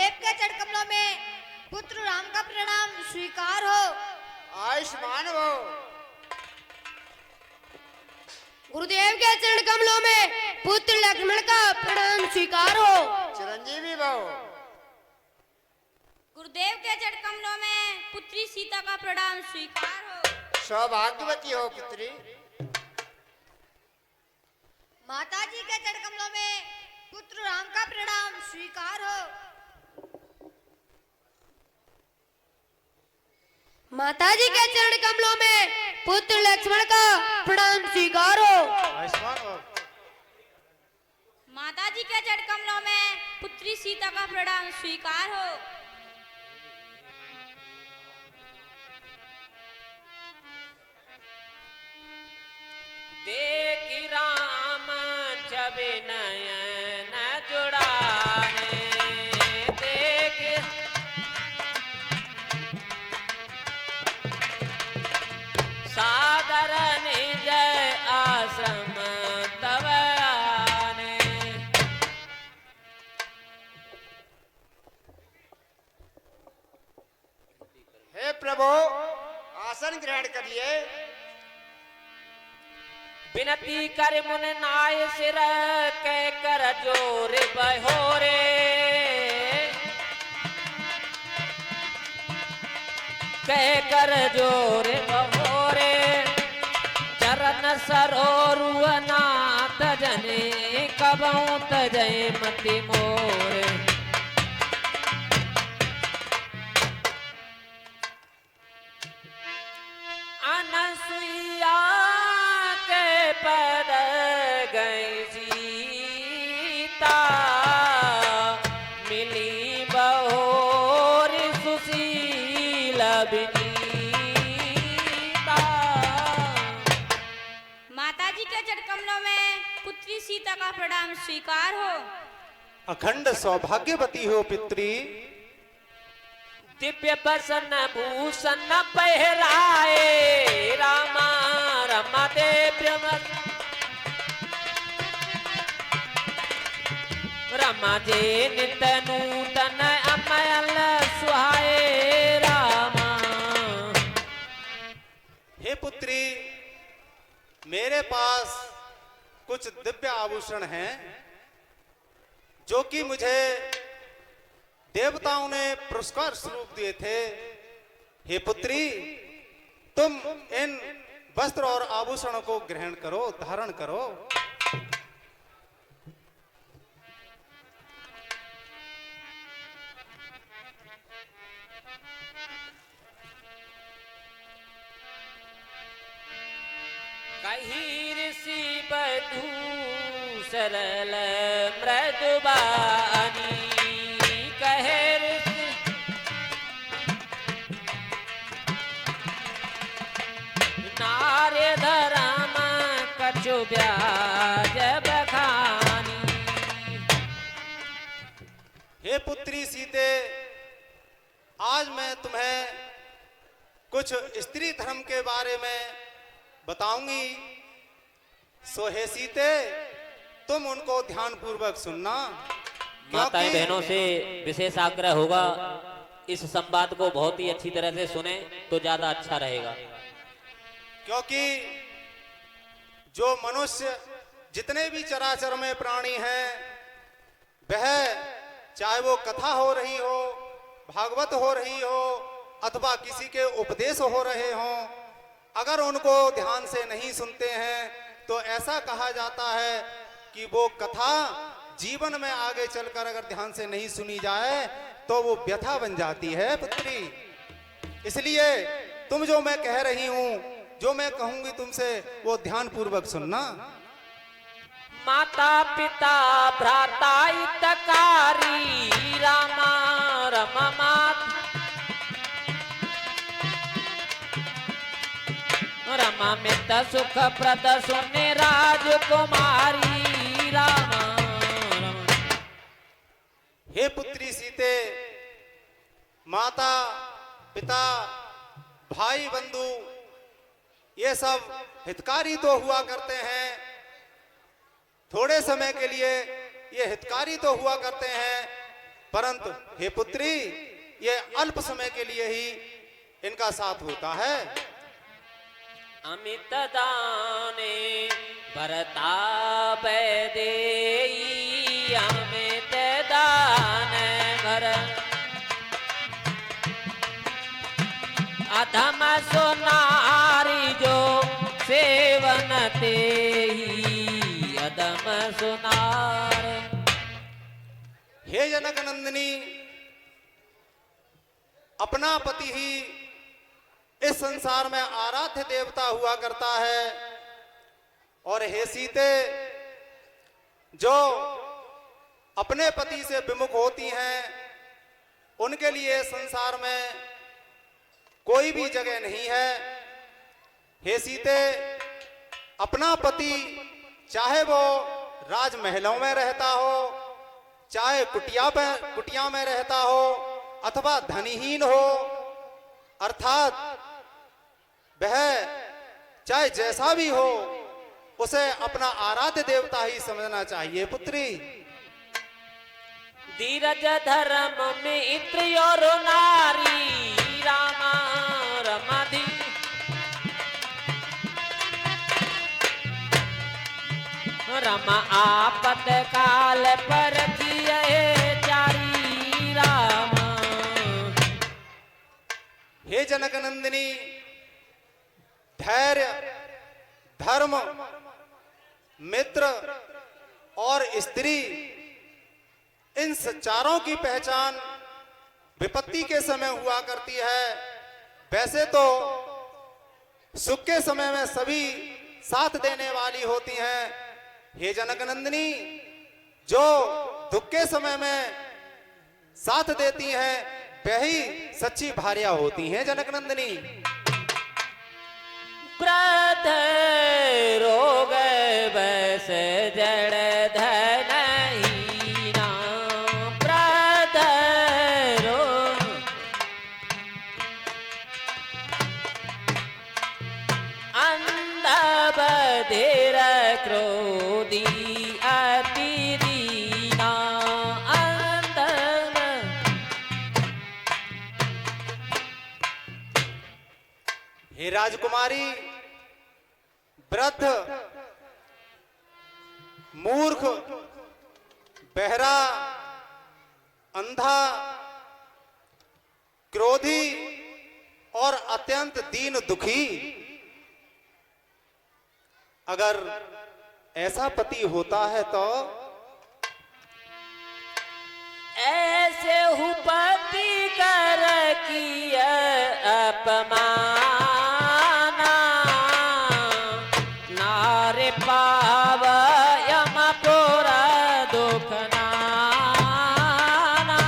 गुरुदेव के चरण कमलों में पुत्र राम का प्रणाम स्वीकार हो। आयुष्मान हो। गुरुदेव के चरण कमलों में पुत्र लक्ष्मण का प्रणाम स्वीकार हो। चिरंजीवी भव। गुरुदेव के चरण कमलों में पुत्री सीता का प्रणाम स्वीकार हो। सौभाग्यवती हो पुत्री। माता जी के चरण कमलों में पुत्र राम का प्रणाम स्वीकार हो। माता जी के चरण कमलों में पुत्र लक्ष्मण का प्रणाम स्वीकार हो। आयुष्मान हो। माता जी के चरण कमलों में पुत्री सीता का प्रणाम स्वीकार हो। देखी राम जब नयन जुड़ाए, देख सादर निज आश्रम तब आने। हे प्रभु आसन ग्रहण करिए। विनती कर मुन नाय सिर कह कर जोर बहोरे, कह कर जोर बहोरे। चरण सरोरु नाथ जने कबहु तजय मति मोरे। अनसुईया के पद गई सीता, मिली बहोर सुशील विनीता। माता जी के चरण कमलों में पुत्री सीता का प्रणाम स्वीकार हो। अखंड सौभाग्यवती हो पित्री। दिव्य बसन भूषण पहराए, रामा रमा देव्य रमा जे नित नूतन अमयल सुहाए रामा। हे पुत्री, मेरे पास कुछ दिव्य आभूषण हैं जो कि मुझे देवताओं ने पुरस्कार स्वरूप दिए थे। हे पुत्री, तुम इन वस्त्र और आभूषणों को ग्रहण करो, धारण करो। कही ऋषि बधू सरल मृदुबानी, कहे ऋषि नार्य धर्म कछु ब्याज बखानी। हे पुत्री सीते, आज मैं तुम्हें कुछ स्त्री धर्म के बारे में बताऊंगी। सो हे सीते, तुम उनको ध्यान पूर्वक सुनना। माताएं बहनों से विशेष आग्रह होगा, इस संवाद को बहुत ही अच्छी तरह से सुने तो ज्यादा अच्छा रहेगा। क्योंकि जो मनुष्य, जितने भी चराचर में प्राणी हैं, वह चाहे वो कथा हो रही हो, भागवत हो रही हो, अथवा किसी के उपदेश हो रहे हों, अगर उनको ध्यान से नहीं सुनते हैं तो ऐसा कहा जाता है कि वो कथा जीवन में आगे चलकर अगर ध्यान से नहीं सुनी जाए तो वो व्यथा बन जाती है पुत्री। इसलिए तुम जो मैं कह रही हूं, जो मैं कहूंगी तुमसे, वो ध्यान पूर्वक सुनना। माता पिता भ्राता हितकारी, रामा रमा मात रमा मित सुख प्रद सुने राजकुमारी रामा। हे पुत्री सीते, माता पिता भाई बंधु ये सब हितकारी तो हुआ करते हैं, थोड़े समय के लिए ये हितकारी तो हुआ करते हैं, परंतु हे पुत्री, ये अल्प समय के लिए ही इनका साथ होता है। अमित दाने भरता देई, अमित दान भर अधम सुनारी जो सेवन तेहि, अधम सुनार। हे जनक नंदिनी, अपना पति ही इस संसार में आराध्य देवता हुआ करता है, और हे सीते, जो अपने पति से विमुख होती हैं उनके लिए संसार में कोई भी जगह नहीं है। हे सीते, अपना पति चाहे वो राजमहलों में रहता हो, चाहे कुटिया में रहता हो, अथवा धनहीन हो, अर्थात वह चाहे जैसा भी हो, उसे अपना आराध्य देवता ही समझना चाहिए पुत्री। धीरज धर्म में इत्र और नारी, रामा रमाधि रमा आपत काल पर किए चारी, रामा। हे जनक नंदिनी, धैर्य, धर्म, मित्र और स्त्री, इन चारों की पहचान विपत्ति के समय हुआ करती है। वैसे तो सुख के समय में सभी साथ देने वाली होती हैं। हे जनक नंदिनी, जो दुख के समय में साथ देती हैं वही सच्ची भार्या होती हैं जनक नंदिनी। क्रोध रोग बस जड़ धनहीना, क्रोध रोग अंध बधिर क्रोधी अति दीना, अंध। हे राजकुमारी, वृद्ध, मूर्ख, बहरा, अंधा, क्रोधी और अत्यंत दीन दुखी, अगर ऐसा पति होता है तो ऐसे हुपति कर किया अपमाना, नारे पाव यमपुर दुख नाना।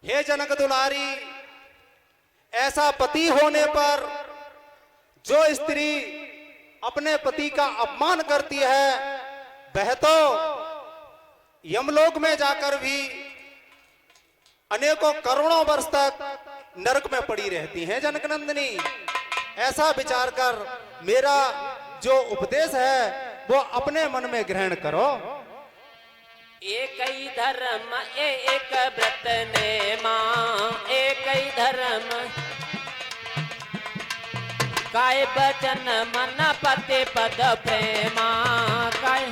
हे जनक दुलारी, ऐसा पति होने पर जो स्त्री अपने पति का अपमान करती है वह तो यमलोक में जाकर भी अनेकों करोड़ों वर्ष तक नरक में पड़ी रहती हैं जनक नंदिनी। ऐसा विचार कर मेरा जो उपदेश है वो अपने मन में ग्रहण करो। एक ही धर्म एक व्रत ने मां, एक ही धर्म काय बचन मन पति पद प्रेमा, काय।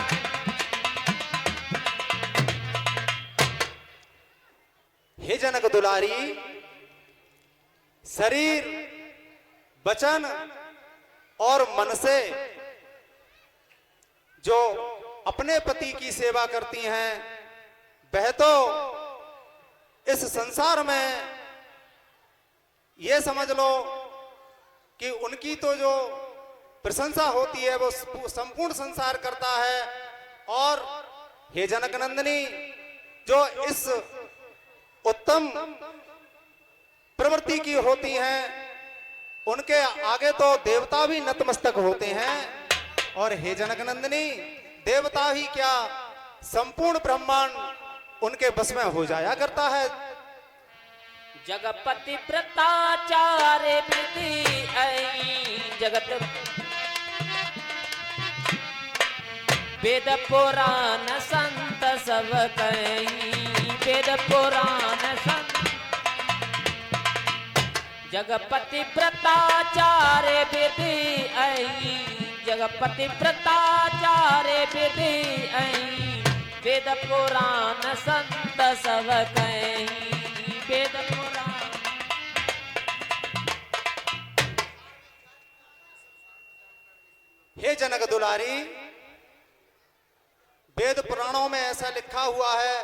हे जनक दुलारी, शरीर, वचन और मन से जो अपने पति की सेवा करती हैं वह तो इस संसार में ये समझ लो कि उनकी तो जो प्रशंसा होती है वो संपूर्ण संसार करता है। और हे जनक नंदिनी, जो इस उत्तम प्रवृत्ति की होती हैं उनके आगे तो देवता भी नतमस्तक होते हैं। और हे जनक नंदिनी, देवता ही क्या संपूर्ण ब्रह्मांड उनके बस में हो जाया करता है। जगपति व्रताचार्य विधि आई, जगत वेद पुराण संत सब कहीं वेद पुराण संत जगपति व्रताचार्य विधि आई जगपति व्रताचार्य विधि आई वेद पुराण संत सब कहीं वेद पुराण। हे जनक दुलारी, वेद पुराणों में ऐसा लिखा हुआ है,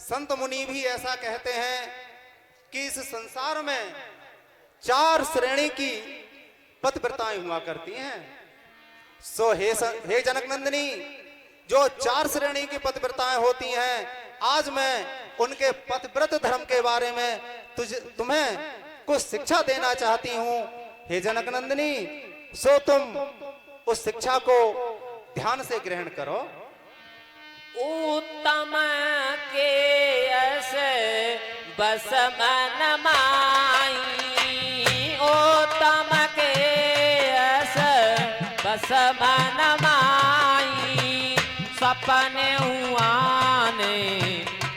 संत मुनि भी ऐसा कहते हैं कि इस संसार में 4 श्रेणी की पतिव्रताएं हुआ करती हैं। सो हे जनक नंदिनी, जो 4 श्रेणी की पतिव्रताएं होती हैं, आज मैं उनके पतिव्रत धर्म के बारे में तुम्हें कुछ शिक्षा देना चाहती हूं। हे जनक नंदिनी, सो तुम उस शिक्षा को ध्यान से ग्रहण करो। उत्तम के ऐसे बस मन माई उत्तम के ऐसे बस मन माई सपने हुआ ने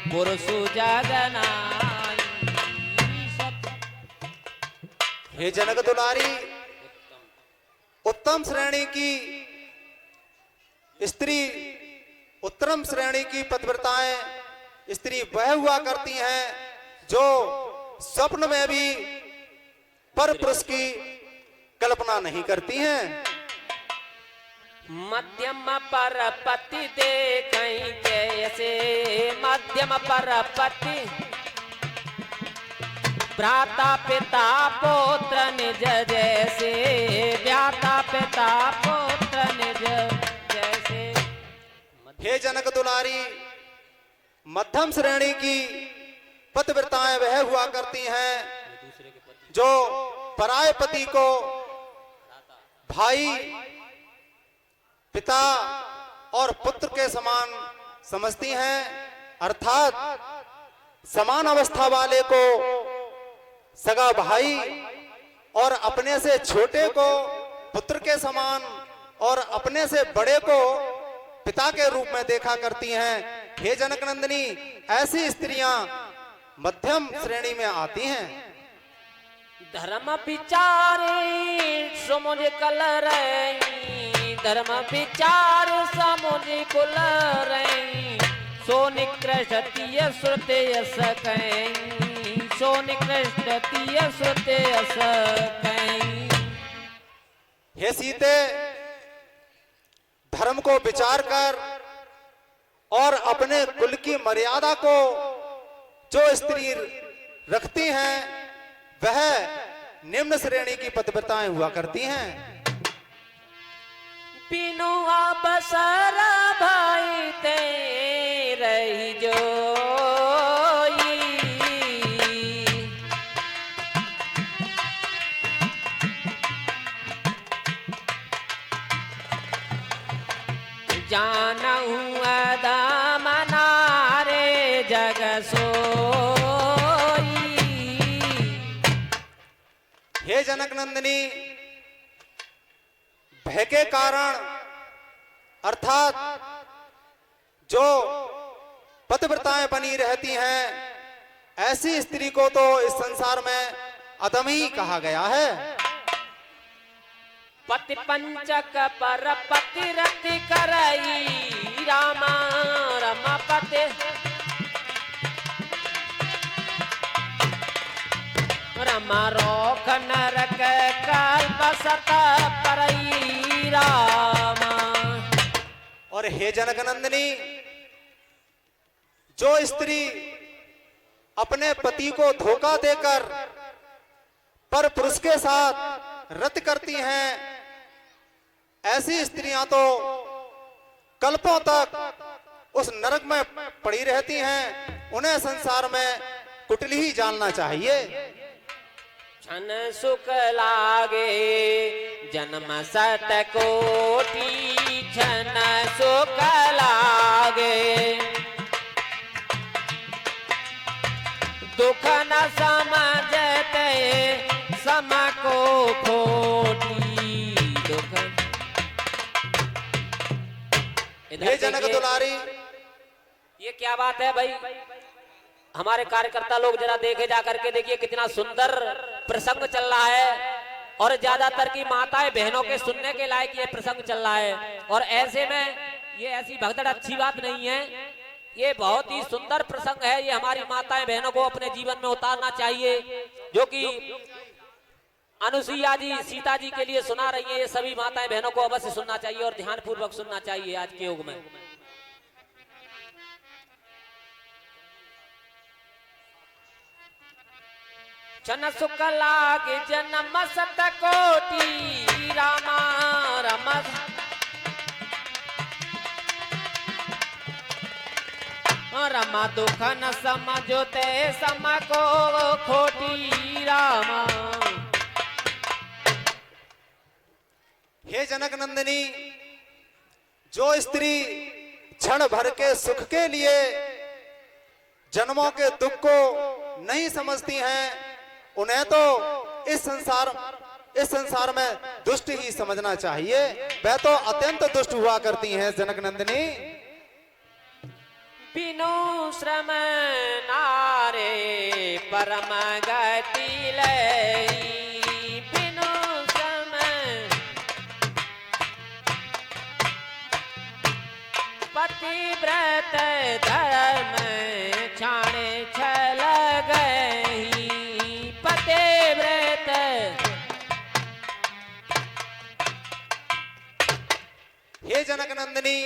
पुरुषु जगनाई। हे जनक दुलारी, उत्तम श्रेणी की स्त्री, उत्तम श्रेणी की पतिव्रताएं स्त्री वह हुआ करती हैं जो स्वप्न में भी पर पुरुष की कल्पना नहीं करती हैं। मध्यम पर पति देखें कैसे मध्यम पर पति भ्राता पिता पुत्र निज जैसे भ्राता पिता पुत्र निज जैसे। हे जनक दुलारी, मध्यम श्रेणी की पतिव्रताएं वह हुआ करती हैं जो पराय पति को भाई पिता और पुत्र के समान समझती हैं, अर्थात समान अवस्था वाले को सगा भाई और अपने से छोटे को पुत्र के समान और अपने से बड़े को पिता के रूप में देखा करती हैं। हे जनक नंदिनी, ऐसी स्त्रियां मध्यम श्रेणी में आती हैं। धर्म विचारे समुझ कल रही धर्म विचार समुझ कुल रही सो निकृष्टीय श्रुते सकैं सो निकृष्टीय श्रुते सकैं। हे सीते, धर्म को विचार कर और अपने कुल की मर्यादा को जो स्त्री रखती हैं वह निम्न श्रेणी की पतिव्रताएं हुआ करती हैं। बिनु अवसर भाई ते रही जोई जानहु अदामना रे जग सोई। हे जनक नंदिनी, भय के कारण अर्थात जो पतिव्रताएं बनी रहती हैं, ऐसी स्त्री को तो इस संसार में अधम ही कहा गया है। पति पंचक पर पति रति करई रामा रमापते रमा रोख नरक कल्प सत परई रामा। और हे जनक नंदिनी, जो स्त्री अपने पति को धोखा देकर पर पुरुष के साथ रत करती हैं, ऐसी स्त्रियां तो कल्पों तक उस नरक में पड़ी रहती हैं। उन्हें संसार में कुटिल ही जानना चाहिए। छन सुख लागे जन्म सत कोटि छन सुख लागे दुख न समझते सम को खोटी दुख। हे जनक दुलारी, ये क्या बात है भाई, हमारे कार्यकर्ता लोग जरा देखे जा करके देखिए कितना सुंदर प्रसंग चल रहा है और ज्यादातर की माताएं बहनों के सुनने के लायक ये प्रसंग चल रहा है। और ऐसे में ये ऐसी भगदड़ अच्छी बात नहीं है, ये बहुत ही सुंदर प्रसंग है। ये हमारी माताएं बहनों को अपने जीवन में उतारना चाहिए, जो कि अनुसुईया जी सीता जी के लिए सुना रही है। ये सभी माताएं बहनों को अवश्य सुनना चाहिए और ध्यान पूर्वक सुनना चाहिए आज के युग में। चन सुख लाग जन्म सत कोटि रामा रमस रमा दुख न समझो ते सम को खोटी रामा। हे जनक नंदिनी, जो स्त्री क्षण भर के सुख के लिए जन्मों के दुख को नहीं समझती हैं, उन्हें तो इस संसार में दुष्ट ही समझना चाहिए। वह तो अत्यंत दुष्ट हुआ करती हैं जनक नंदिनी। बिनु श्रम नारे परम गति लई, बिनु श्रम पतिव्रत धर्म छाणे छल गई, पतिव्रत। हे जनक नंदिनी,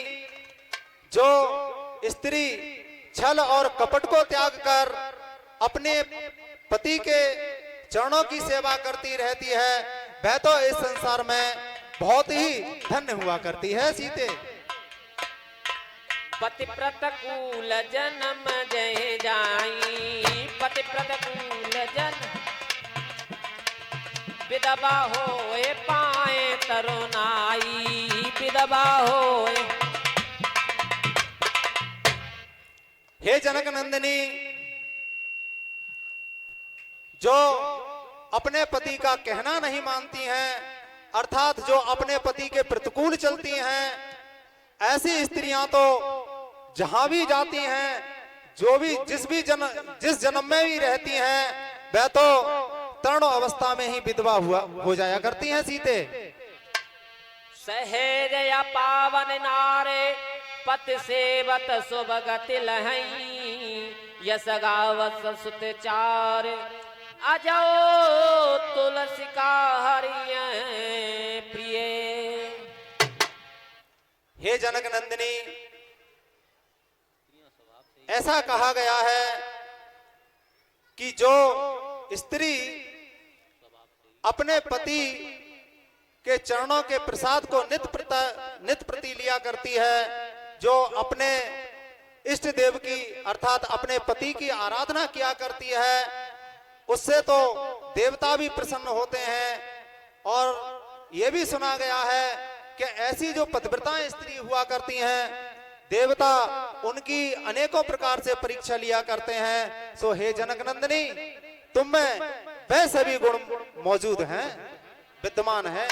जो स्त्री छल और कपट को त्याग कर अपने पति के चरणों की सेवा करती रहती है, वह तो इस संसार में बहुत ही धन्य हुआ करती है सीते। पति प्रतिकूल जन्म जय जाई, पति प्रतिकूल जन्म विधवा होए पाए तरुणाई, विधवा होए। हे जनक नंदिनी, जो अपने पति का कहना नहीं मानती हैं, अर्थात जो अपने पति के प्रतिकूल चलती हैं, ऐसी स्त्रियां तो जहां भी जाती हैं, जिस जन्म में भी रहती हैं, वह तो तरुण अवस्था में ही विधवा हो जाया करती हैं सीते। सहेज या पावन नारे पति सेवत शुभ गति लहई, यस गावत सुत चार अजो तुलसी का हरिय प्रिय। हे जनक नंदिनी, ऐसा कहा गया है कि जो स्त्री अपने पति के चरणों के प्रसाद को नित प्रति लिया करती है, जो अपने इष्ट देव की अर्थात अपने पति की आराधना किया करती है, उससे तो देवता भी प्रसन्न होते हैं। और यह भी सुना गया है कि ऐसी जो पतिव्रता स्त्री हुआ करती हैं, देवता उनकी अनेकों प्रकार से परीक्षा लिया करते हैं। सो हे जनक नंदिनी, तुम में वह सभी गुण मौजूद हैं, विद्यमान है।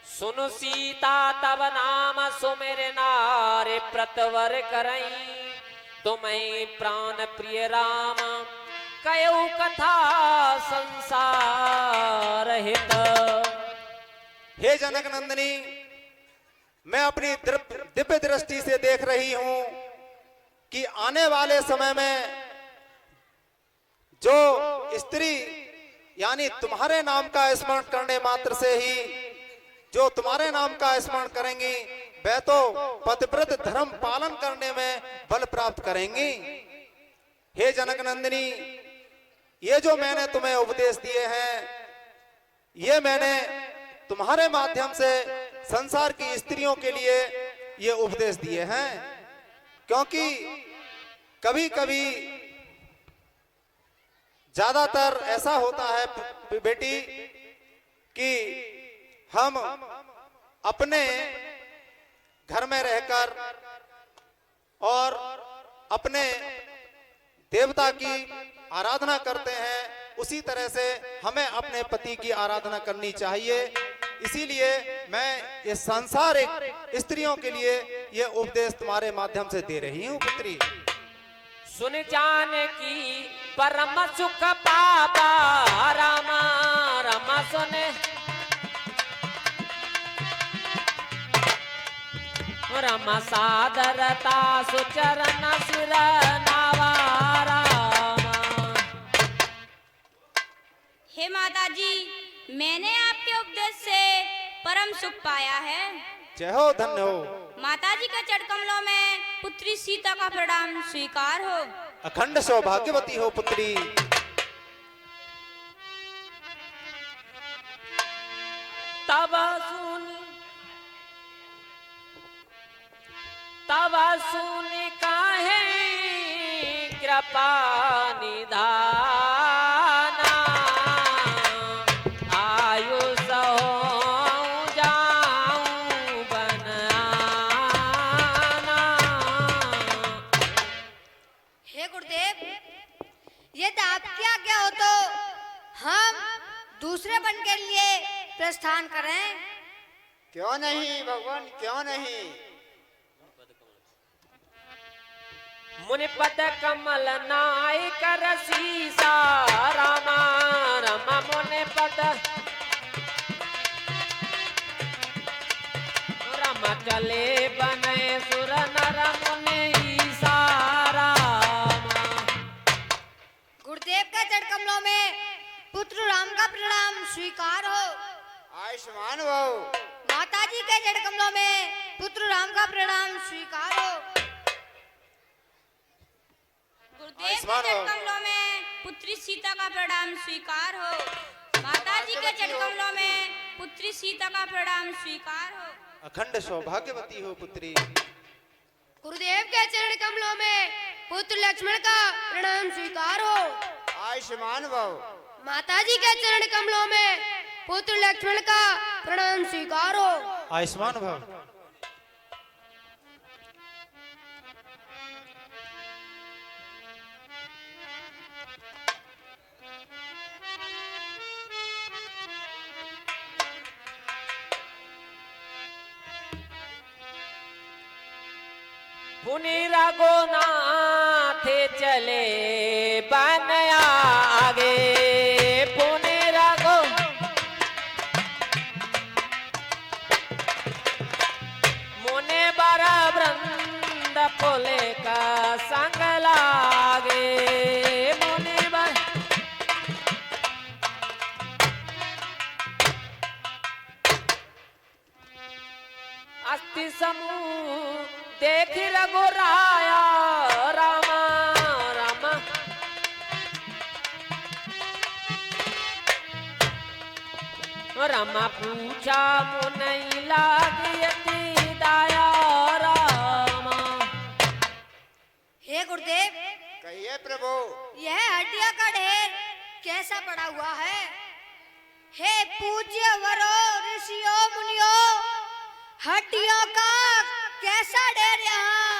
सुन सीता तब नाम सुमेर नारे प्रतवर करई, तुम्हें प्राण प्रिय राम कयो कथा संसार हित। हे जनक नंदिनी, मैं अपनी दिव्य दृष्टि से देख रही हूं कि आने वाले समय में जो स्त्री यानी तुम्हारे नाम का स्मरण करने मात्र से ही, जो तुम्हारे नाम का स्मरण करेंगी, वह तो पतिव्रत धर्म पालन करने में बल प्राप्त करेंगी। हे जनक नंदिनी, ये जो मैंने तुम्हें उपदेश दिए हैं, ये मैंने तुम्हारे माध्यम से संसार की स्त्रियों के लिए ये उपदेश दिए हैं, क्योंकि कभी कभी ज्यादातर ऐसा होता है बेटी कि हम अपने घर में रहकर और अपने देवता की आराधना करते हैं, उसी तरह से हमें अपने पति की आराधना करनी चाहिए। इसीलिए मैं ये सांसारिक स्त्रियों के लिए ये उपदेश तुम्हारे माध्यम से दे रही हूँ पुत्री। सुन जान की परम सुख पापा रामा रामा सुने रामा सादरता सुचरण सिर नावा रामा। हे माता जी, मैंने आपके उपदेश से परम सुख पाया है। जय हो, धन्य हो। माता जी के चरण कमलों में पुत्री सीता का प्रणाम स्वीकार हो। अखंड सौभाग्यवती हो पुत्री। तब सुन काहे कृपा निधाना आयुष हो जाऊं बनाना। हे गुरुदेव, यदि आपकी आज्ञा हो तो हम दूसरे बन के लिए प्रस्थान करें। क्यों नहीं भगवान, क्यों नहीं। मुनिपद कमल नाय कर सीसा रामा रामा मुनिपद रामा चले बने सुर नर मुनि ईसा रामा। गुरुदेव के चरण कमलों में पुत्र राम का प्रणाम स्वीकार हो। आयुष्मान भव। माता जी के चरण कमलों में पुत्र राम का प्रणाम स्वीकार हो। गुरुदेव के आयुष्मान चरण हो। कमलों में पुत्री सीता का प्रणाम स्वीकार हो। माता जी के चरण कमलों में पुत्री सीता का प्रणाम स्वीकार हो। अखंड सौभाग्यवती हो पुत्री। गुरुदेव के चरण कमलों में पुत्र लक्ष्मण का प्रणाम स्वीकार हो। आयुष्मान भव। माता जी के चरण कमलों में पुत्र लक्ष्मण का प्रणाम स्वीकार हो। आयुष्मान भव। पुनि रघुनाथ चले बन आगे पुनि रघु मुनि बर वृंद पुले का संग लागे मुनि बर अस्ति समूह देख रघुराया रामा रामा। रामा पूछा मुनई लागियति दाया रामा। हे गुरुदेव, कहिए प्रभु। यह हड्डियों का ढेर कैसा पड़ा हुआ है? हे पूज्य वरो ऋषियों मुनियों, हड्डियों का कैसा ढेर यहाँ?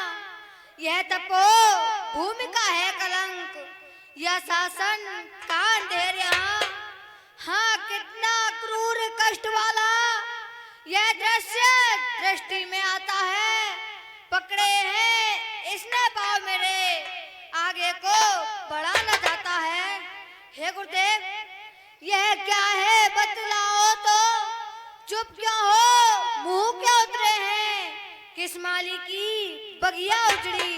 यह तपो भूमि का है कलंक, यह शासन का अंधेर यहाँ। हाँ, कितना क्रूर कष्ट वाला यह दृश्य दृष्टि में आता है। पकड़े हैं इसने पाँव मेरे, आगे को बढ़ा न जाता है। हे गुरुदेव, यह क्या है बतलाओ तो। चुप क्यों हो, मुंह क्यों उतरे हैं? किस माली की बगिया उजड़ी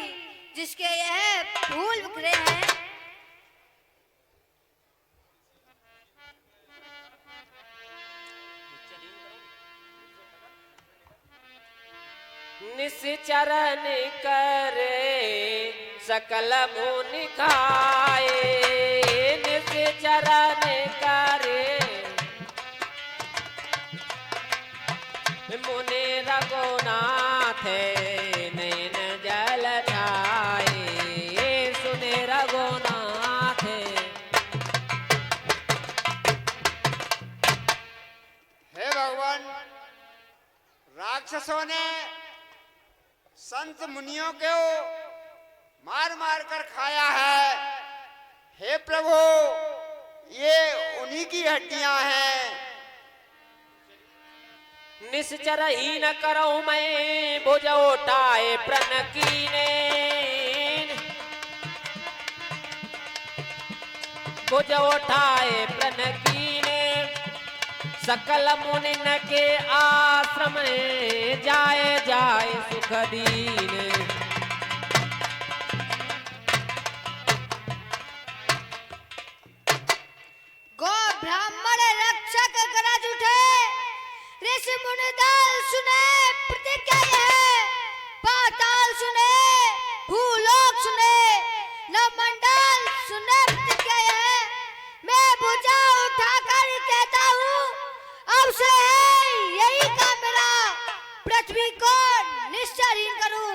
जिसके यह फूल बिखरे हैं? निश्चरण करे सकल मुनि खाए निश्चरण करे मुनि रघुनाथ नैन जल छाए सुने रघुनाथ। हे भगवान, राक्षसों ने संत मुनियों को मार मार कर खाया है। हे प्रभु, ये उन्हीं की हड्डियां हैं। निश्चर ही न करो मैं भुज उठाए प्रण कीने कुछ उठाए प्रण कीने सकल मुनिन के आश्रम में जाए जाए सुख दीने। गो ब्राह्मण रक्षक गरज उठे, ऋषि मुनि दल सुने प्रतिज्ञा है, पाताल सुने भूलोक सुने न मंडल सुने प्रतिज्ञा है। मैं भुजा उठाकर कहता हूँ अब से है यही काम मेरा, पृथ्वी को निश्चरहीन करूं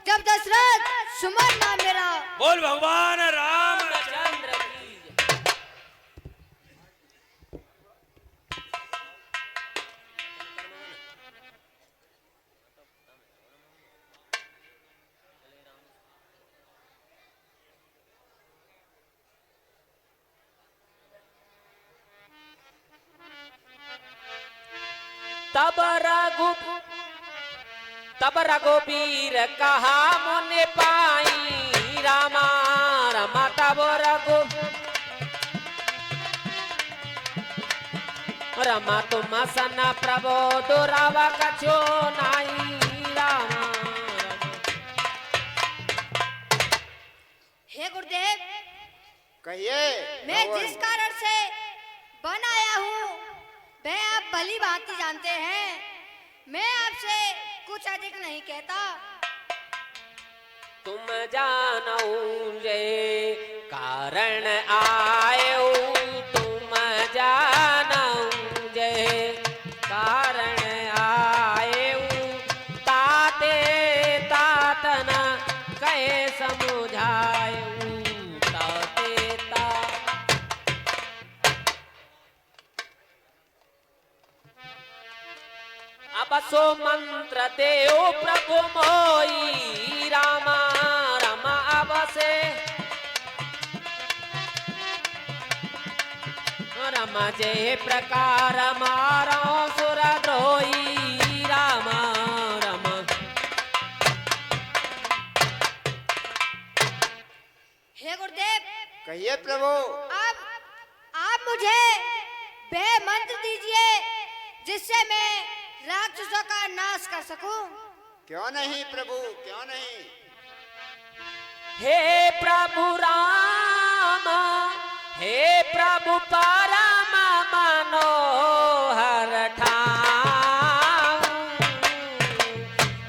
जब दशरथ सुमन नाम मेरा। बोल भगवान राम चंद्र की जय। तब रघुबीर कहा मुनि पाई रामा रमा तब रमा तुम सन प्रभो दुराव कछो नाई रामा। हे गुरुदेव, कहिए मैं भगवान। जिस कारण से बन आया हूँ वह आप भली भांति जानते हैं। मैं आपसे कुछ अधिक नहीं कहता। तुम जानऊ जे कारण आयो, तुम जानऊ जे कारण आयो, ताते तातन कहे समुझायो, ताते ता। अब सो मंत्र देओ प्रभु मोई रामा रमा अब से रमा जे प्रकार मारो सुर द्रोही रामा रमा। हे गुरुदेव, कहिए प्रभु। अब आप मुझे वह मंत्र दीजिए जिससे मैं राक्षसों का नाश कर सकूं। क्यों नहीं प्रभु, क्यों नहीं। हे प्रभु राम, हे प्रभु परम मनोहर ठाऊ,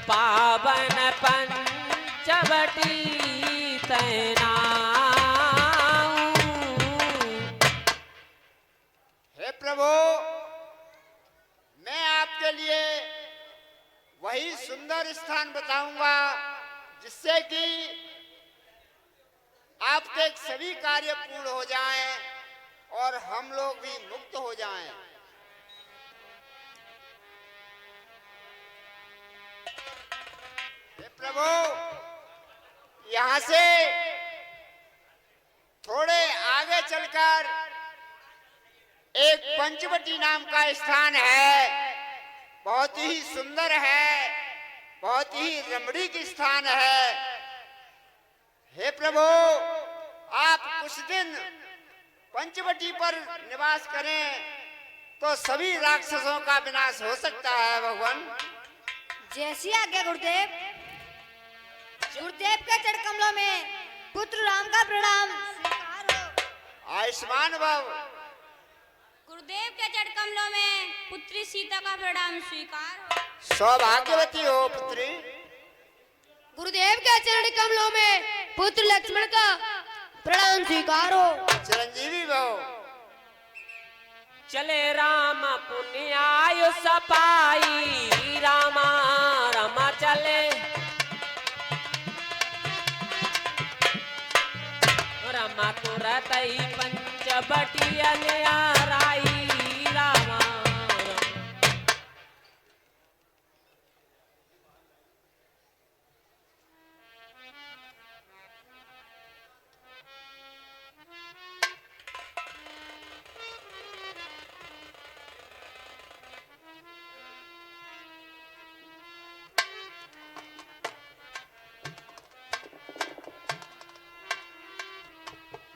पावन पंचवटी तैनाऊ। हे प्रभु, मैं आपके लिए वही सुंदर स्थान बताऊंगा जिससे कि आपके सभी कार्य पूर्ण हो जाएं और हम लोग भी मुक्त हो जाएं। हे प्रभु, यहाँ से थोड़े आगे चलकर एक पंचवटी नाम का स्थान है, बहुत ही सुंदर है, बहुत ही रमणीक स्थान है। हे प्रभु, आप कुछ दिन पंचवटी पर निवास करें तो सभी राक्षसों का विनाश हो सकता है भगवान। जैसी आज्ञा गुरुदेव। गुरुदेव के चरण कमलों में पुत्र राम का प्रणाम स्वीकार हो। आयुष्मान भव। गुरुदेव के चरण कमलों में पुत्री सीता का प्रणाम स्वीकार हो। सौभाग्यवती हो पुत्री। गुरुदेव के चरण कमलों में पुत्र लक्ष्मण का प्रणाम स्वीकार हो। चिरंजीवी भव। चले राम पुण्य आयु सपाई रामा रमा चले रमा तुरत ही पंचवटिया राई रामा।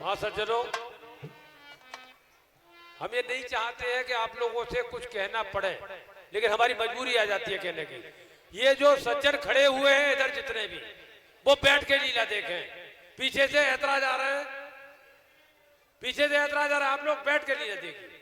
हाँ सज्जनों, हम ये नहीं चाहते हैं कि आप लोगों से कुछ कहना पड़े, लेकिन हमारी मजबूरी आ जाती है कहने की। ये जो सज्जन खड़े हुए हैं इधर जितने भी, वो बैठ के लीला देखें। पीछे से ऐतराज आ रहे हैं, पीछे से ऐतराज आ रहा है, आप लोग बैठ के लीला देखिए।